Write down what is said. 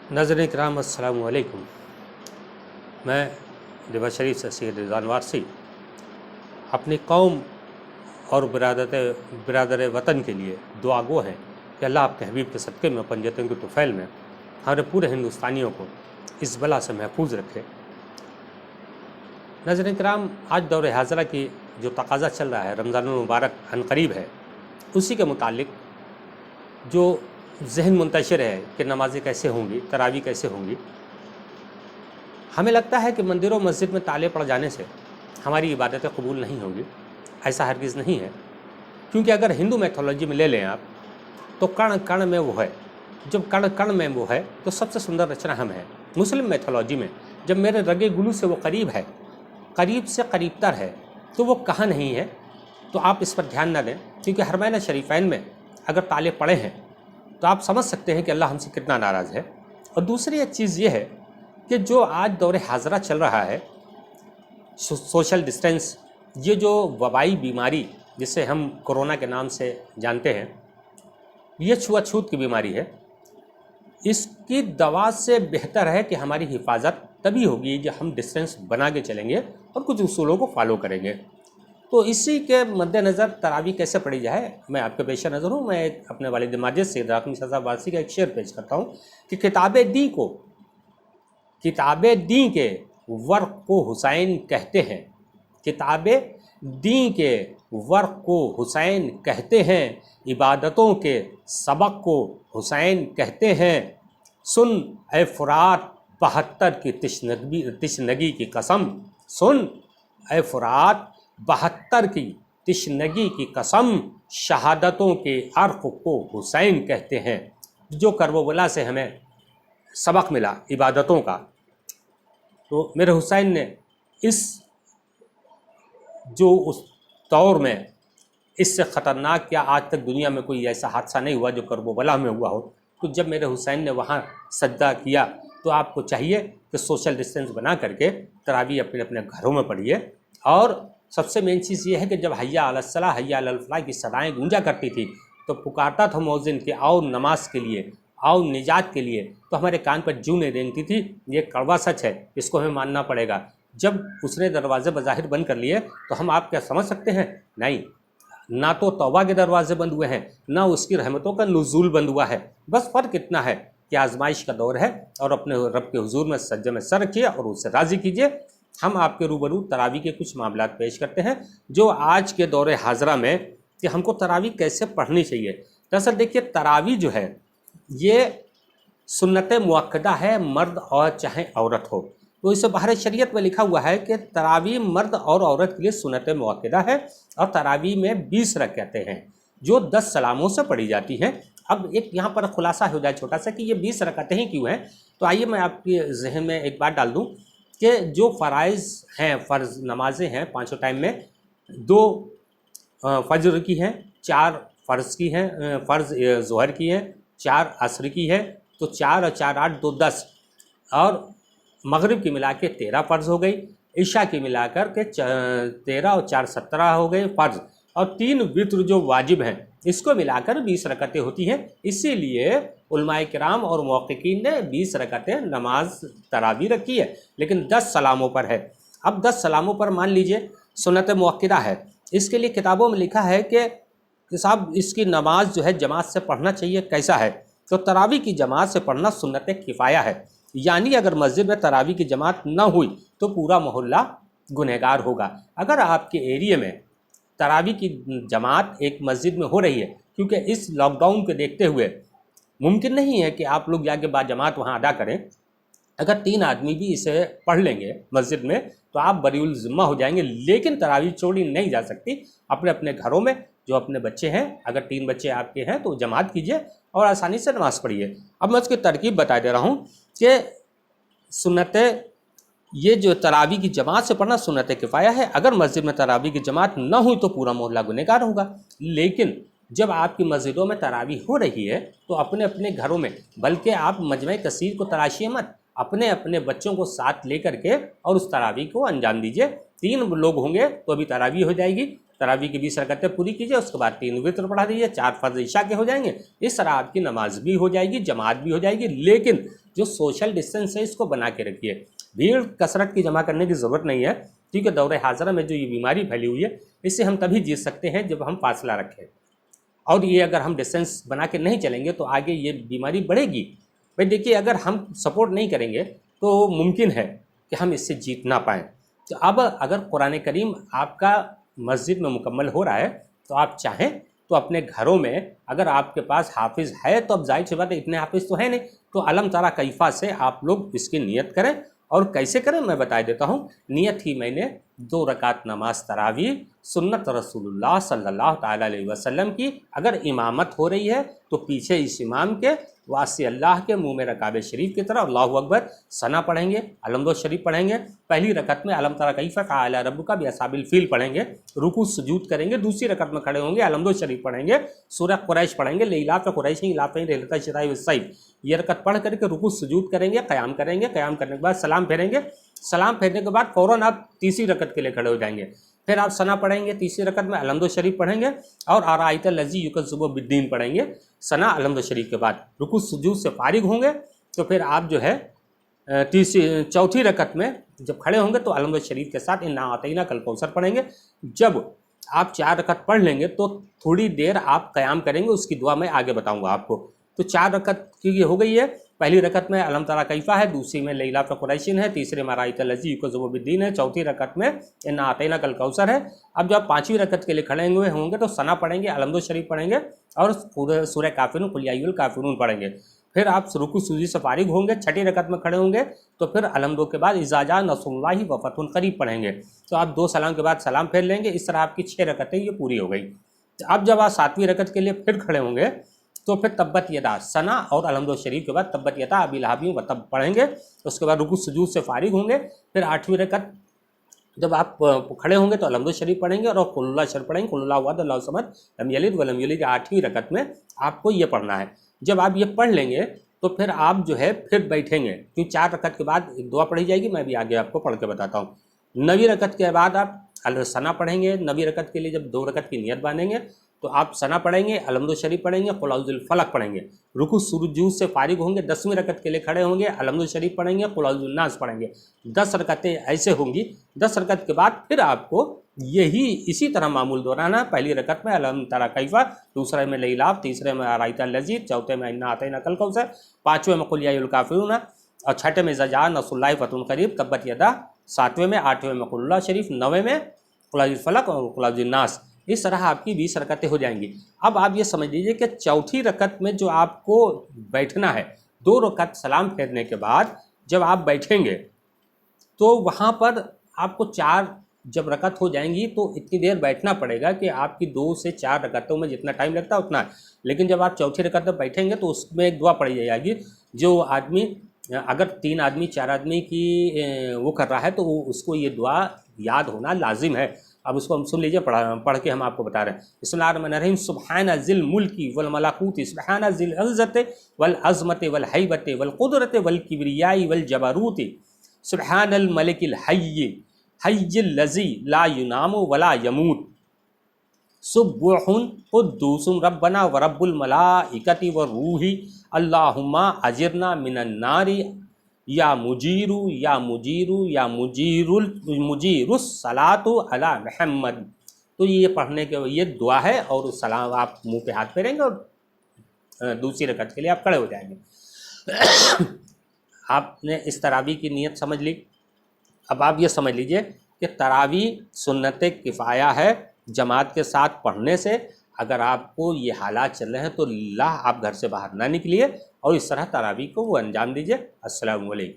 नाज़रीन किराम अस्सलामु अलैकुम। मैं रिवा शरीफ से सैयद रिज़वान वारसी अपनी कौम और बिरादर वतन के लिए दुआ गो हैं कि अल्लाह आपके हबीब के सदक़े में पंजतों के तुफ़ैल में हमारे पूरे हिंदुस्तानियों को इस बला से महफूज रखे। नाज़रीन किराम, आज दौर हाज़रा की जो तकाज़ा चल रहा है, रमज़ानुल मुबारक अनक़रीब है, उसी के मुतालिक जो ज़हन मुंतशिर है कि नमाज़ें कैसे होंगी, तरावी कैसे होंगी। हमें लगता है कि मंदिरों मस्जिद में ताले पड़ जाने से हमारी इबादतें कबूल नहीं होंगी। ऐसा हरगिज़ नहीं है, क्योंकि अगर हिंदू मैथोलॉजी में ले लें आप तो कण कण में वो है। जब कण कण में वो है तो सबसे सुंदर रचना हम है। मुस्लिम मैथोलॉजी में जब मेरे रगे गुलू से वो करीब है, करीब से करीबतर है, तो वो कहाँ नहीं है। तो आप इस पर ध्यान न दें, क्योंकि हरमैन शरीफैन में अगर ताले पड़े हैं तो आप समझ सकते हैं कि अल्लाह हमसे कितना नाराज़ है। और दूसरी एक चीज़ ये है कि जो आज दौर हाज़रा चल रहा है, सोशल डिस्टेंस, ये जो वबाई बीमारी जिसे हम कोरोना के नाम से जानते हैं, ये छुआछूत की बीमारी है। इसकी दवा से बेहतर है कि हमारी हिफाजत तभी होगी जब हम डिस्टेंस बना के चलेंगे और कुछ उसूलों को फॉलो करेंगे। तो इसी के मद्देनज़र तरावी कैसे पढ़ी जाए, मैं आपके पेश नज़र हूँ। मैं अपने वालिद माजिद से राकमी साहब वारसी का एक शेर पेश करता हूँ कि किताबे दी के वर्क को हुसैन कहते हैं, किताबे दी के वर्क को हुसैन कहते हैं, इबादतों के सबक को हुसैन कहते हैं। सुन ए फुरात 72 की तिश्नगी की कसम, सुन ए फुरात 72 की तिश्नगी की कसम, शहादतों के अर्फ को हुसैन कहते हैं। जो करबला से हमें सबक मिला इबादतों का, तो मेरे हुसैन ने इस जो उस दौर में इससे ख़तरनाक, क्या आज तक दुनिया में कोई ऐसा हादसा नहीं हुआ जो करबला में हुआ हो। तो जब मेरे हुसैन ने वहाँ सजदा किया तो आपको चाहिए कि सोशल डिस्टेंस बना करके तरावी अपने अपने घरों में पढ़िए। और सबसे मेन चीज़ ये है कि जब हैया अलस्सलाह हैया अलल फलाह की सदाएँ गूंजा करती थी तो पुकारता था मौज़िन कि आओ नमाज के लिए, आओ निजात के लिए, तो हमारे कान पर जूं नहीं रेंगती थी। ये कड़वा सच है, इसको हमें मानना पड़ेगा। जब उसने दरवाज़े बज़ाहिर बंद कर लिए तो हम आप क्या समझ सकते हैं? नहीं, ना तो तौबा के दरवाजे बंद हुए हैं, ना उसकी रहमतों का नुज़ूल बंद हुआ है। बस फ़र्क इतना है कि आजमाइश का दौर है और अपने रब के हुजूर में सज्जे में सर रखिए और उससे राज़ी कीजिए। हम आपके रूबरू तरावी के कुछ मामलात पेश करते हैं जो आज के दौर हाज़रा में कि हमको तरावी कैसे पढ़नी चाहिए। दरअसल देखिए, तरावी जो है ये सुन्नत मुअक्कदा है, मर्द और चाहे औरत हो। तो इसे बाहर शरीयत में लिखा हुआ है कि तरावी मर्द और औरत के लिए सुन्नत मुअक्कदा है और तरावी में 20 रकातें हैं जो 10 सलामों से पढ़ी जाती हैं। अब एक यहाँ पर खुलासा हो जाए छोटा सा कि ये 20 रकातें ही क्यों हैं। तो आइए मैं आपके जहन में एक बात डाल दूँ कि जो फ़राइज़ हैं, फ़र्ज़ नमाजें हैं पाँचों टाइम में, 2 फजर की हैं, 4 फ़र्ज़ की हैं, फ़र्ज़ ज़ोहर की हैं, 4 असर की है, तो 4 और 4 8 2 10, और मगरिब की मिला के 13 फ़र्ज़ हो गई, इशा की मिलाकर के 13 और 4 17 हो गए फ़र्ज़, और 3 वित्र जो वाजिब हैं इसको मिलाकर 20 रकातें होती हैं। इसीलिए उलमाए किराम और मुहक्किकीन ने 20 रकातें नमाज तरावी रखी है, लेकिन 10 सलामों पर है। अब 10 सलामों पर मान लीजिए सुन्नत मुअक्कदा है, इसके लिए किताबों में लिखा है कि साहब इसकी नमाज जो है जमात से पढ़ना चाहिए। कैसा है? तो तरावी की जमात से पढ़ना सुन्नत किफ़ाया है, यानी अगर मस्जिद में तरावी की जमात ना हुई तो पूरा मोहल्ला गुनहगार होगा। अगर आपके एरिया में तरावी की जमात एक मस्जिद में हो रही है, क्योंकि इस लॉकडाउन के देखते हुए मुमकिन नहीं है कि आप लोग जाके बाजमात वहाँ अदा करें। अगर 3 आदमी भी इसे पढ़ लेंगे मस्जिद में तो आप बरीउल ज़िम्मा हो जाएंगे, लेकिन तरावी छोड़ी नहीं जा सकती। अपने अपने घरों में जो अपने बच्चे हैं, अगर 3 बच्चे आपके हैं तो जमात कीजिए और आसानी से नमाज़ पढ़िए। अब मैं उसकी तरकीब बता दे रहा हूँ कि सुन्नत ये जो तरावी की जमात से पढ़ना सुन्नत किफ़ाया है। अगर मस्जिद में तरावी की जमात ना हुई तो पूरा मोहल्ला गुनहगार होगा। लेकिन जब आपकी मस्जिदों में तरावी हो रही है तो अपने अपने घरों में, बल्कि आप मजमे कसीर को तलाशिए मत, अपने अपने बच्चों को साथ लेकर के और उस तरावी को अंजाम दीजिए। 3 लोग होंगे तो अभी तरावी हो जाएगी। तरावी की 20 रकातें पूरी कीजिए, उसके बाद 3 वित्र पढ़ा दीजिए, 4 फ़र्ज़ इशा के हो जाएंगे। इस तरह आपकी नमाज भी हो जाएगी, जमात भी हो जाएगी। लेकिन جو سوشل ڈسٹینس ہے اس کو بنا کے رکھیے. بھیڑ کثرت کی جمع کرنے کی ضرورت نہیں ہے، کیونکہ دور حاضرہ میں جو یہ بیماری پھیلی ہوئی ہے اس سے ہم تبھی جیت سکتے ہیں جب ہم فاصلہ رکھیں. اور یہ اگر ہم ڈسٹینس بنا کے نہیں چلیں گے تو آگے یہ بیماری بڑھے گی. بھائی دیکھیے، اگر ہم سپورٹ نہیں کریں گے تو ممکن ہے کہ ہم اس سے جیت نہ پائیں. تو اب اگر قرآن کریم آپ کا مسجد میں مکمل ہو رہا ہے تو آپ چاہیں تو اپنے گھروں میں اگر آپ کے پاس حافظ ہے تو اب ظاہر سی بات ہے اتنے حافظ تو ہیں نہیں، تو علم ترى کیفا سے آپ لوگ اس کی نیت کریں. اور کیسے کریں میں بتا دیتا ہوں. نیت ہی میں نے 2 رکعت نماز تراویح سنت رسول اللہ صلی اللہ تعالیٰ علیہ وسلم کی. اگر امامت ہو رہی ہے تو پیچھے اس امام کے واسطے اللہ کے منہ میں رکعب شریف کی طرح اللہ اکبر ثنا پڑھیں گے، الحمد شریف پڑھیں گے. پہلی رکعت میں علم ترى کیفا فعل ربک باصحاب الفیل پڑھیں گے، رکوع سجود کریں گے. دوسری رکعت میں کھڑے ہوں گے، الحمد شریف پڑھیں گے، سورہ قریش پڑھیں گے، لیلاف قریش لیلاف لیلۃ الشتاء والصیف. یہ رکعت پڑھ کر کے رکوع سجود کریں گے، قیام کریں گے. قیام کرنے کے بعد سلام پھیریں گے. سلام پھیرنے کے بعد فوراً آپ تیسری رکعت کے لیے کھڑے ہو جائیں گے. پھر آپ ثنا پڑھیں گے، تیسری رکعت میں الحمد شریف پڑھیں گے اور ارائیت الذی یکذب بالدین پڑھیں گے. ثنا الحمد شریف کے بعد رکوع سجود سے فارغ ہوں گے تو پھر آپ جو ہے چوتھی رکعت میں جب کھڑے ہوں گے تو الحمد شریف کے ساتھ انا اعطیناک الکوثر پڑھیں گے. جب آپ 4 رکعت پڑھ لیں گے تو تھوڑی دیر آپ قیام کریں گے، اس کی دعا میں آگے بتاؤں گا آپ کو. تو 4 رکعت کی یہ ہو گئی ہے. پہلی رکعت میں علم ترى کیفا ہے، دوسری میں لیلاف قریش ہے، تیسرے میں ارائیت الذی یکذب بالدین ہے، چوتھی رکعت میں انا اعطیناک الکوثر ہے. اب جب 5ویں رکعت کے لیے کھڑے ہوئے ہوں گے تو ثنا پڑھیں گے، الحمد شریف پڑھیں گے اور سورہ کافرون قل یا ایھا الکافرون پڑھیں گے. پھر آپ رکوع سجود سے فارغ ہوں گے، 6ٹھی رکعت میں کھڑے ہوں گے تو پھر الحمد کے بعد اذا جاء نصر اللہ وفتح قریب پڑھیں گے. تو آپ 2 سلام کے بعد سلام پھیر لیں گے. اس طرح آپ کی 6 رکعتیں یہ پوری ہو گئی. اب جب آپ 7ویں رکعت کے لیے پھر کھڑے ہوں گے تو پھر تبت یدا ثنا اور الحمد شریف کے بعد تبت یدا ابی لہب وتب پڑھیں گے. اس کے بعد رکوع سجود سے فارغ ہوں گے. پھر 8ویں رکعت جب آپ کھڑے ہوں گے تو الحمد شریف پڑھیں گے اور قل اللہ شریف پڑھیں گے، قل اللہ احد اللہ الصمد لم یلد ولم یولد. 8ویں رکعت میں آپ کو یہ پڑھنا ہے. جب آپ یہ پڑھ لیں گے تو پھر آپ جو ہے پھر بیٹھیں گے، کیونکہ 4 رکعت کے بعد ایک دعا پڑھی جائے گی، میں بھی آگے آپ کو پڑھ کے بتاتا ہوں. 9ویں رکعت کے بعد آپ ثنا پڑھیں گے. 9ویں رکعت کے لیے جب 2 رکعت کی نیت باندھیں گے تو آپ ثنا پڑھیں گے، الحمد شریف پڑھیں گے، قل اعوذ بالفلق پڑھیں گے. رکوع سجود سے فارغ ہوں گے، 10ویں رکعت کے لیے کھڑے ہوں گے، الحمد شریف پڑھیں گے، قل اعوذ بالناس پڑھیں گے. 10 رکعتیں ایسے ہوں گی. 10 رکعت کے بعد پھر آپ کو یہی اسی طرح معمول دہرانا. پہلی رکعت میں علم ترى کیفا، دوسرے میں لیلاف، تیسرے میں ارائیت الذی، چوتھے میں انا اعطیناک الکوثر، 5ویں میں قل یا ایھا الکافرون اور 6ٹھے میں اذا جاء نصر اللہ وفتح قریب تبت یدا، 7ویں میں 8ویں میں قل اللہ شریف، 9ویں میں قل اعوذ بالفلق اور قل اعوذ بالناس. اس طرح آپ کی 20 رکعتیں ہو جائیں گی. اب آپ یہ سمجھ لیجئے کہ چوتھی رکعت میں جو آپ کو بیٹھنا ہے، 2 رکعت سلام پھیرنے کے بعد جب آپ بیٹھیں گے تو وہاں پر آپ کو 4 جب رکعت ہو جائیں گی تو اتنی دیر بیٹھنا پڑے گا کہ آپ کی 2 سے 4 رکعتوں میں جتنا ٹائم لگتا ہے اتنا ہے. لیکن جب آپ چوتھی رکعت میں بیٹھیں گے تو اس میں ایک دعا پڑھی جائے گی. جو آدمی اگر 3 آدمی 4 آدمی کی وہ کر رہا ہے تو اس کو یہ دعا یاد ہونا لازم ہے. اب اس کو ہم سن لیجئے، پڑھ کے ہم آپ کو بتا رہے ہیں. بسم اللہ الرحمن الرحیم. سبحان ذی الملک والملکوت، سبحان ذی العزت والعظمت والہیبت والقدرت والکبریاء والجبروت، سبحان الملک الحی حی الذی لا ینام ولا یموت، سبح قدوس ربنا ورب الملائکۃ والروح، اللہم اجرنا من النار یا مجیرو یا مجیرو یا مجیر الصلاۃ علی محمد. تو یہ پڑھنے کے یہ دعا ہے اور سلام آپ منہ پہ ہاتھ پھیریں گے اور دوسری رکعت کے لیے آپ کھڑے ہو جائیں گے. آپ نے اس تراویح کی نیت سمجھ لی. اب آپ یہ سمجھ لیجئے کہ تراویح سنت کفایہ ہے جماعت کے ساتھ پڑھنے سے. اگر آپ کو یہ حالات چل رہے ہیں تو آپ گھر سے باہر نہ نکلیے اور اس طرح تراویح کو وہ انجام دیجیے. السلام علیکم.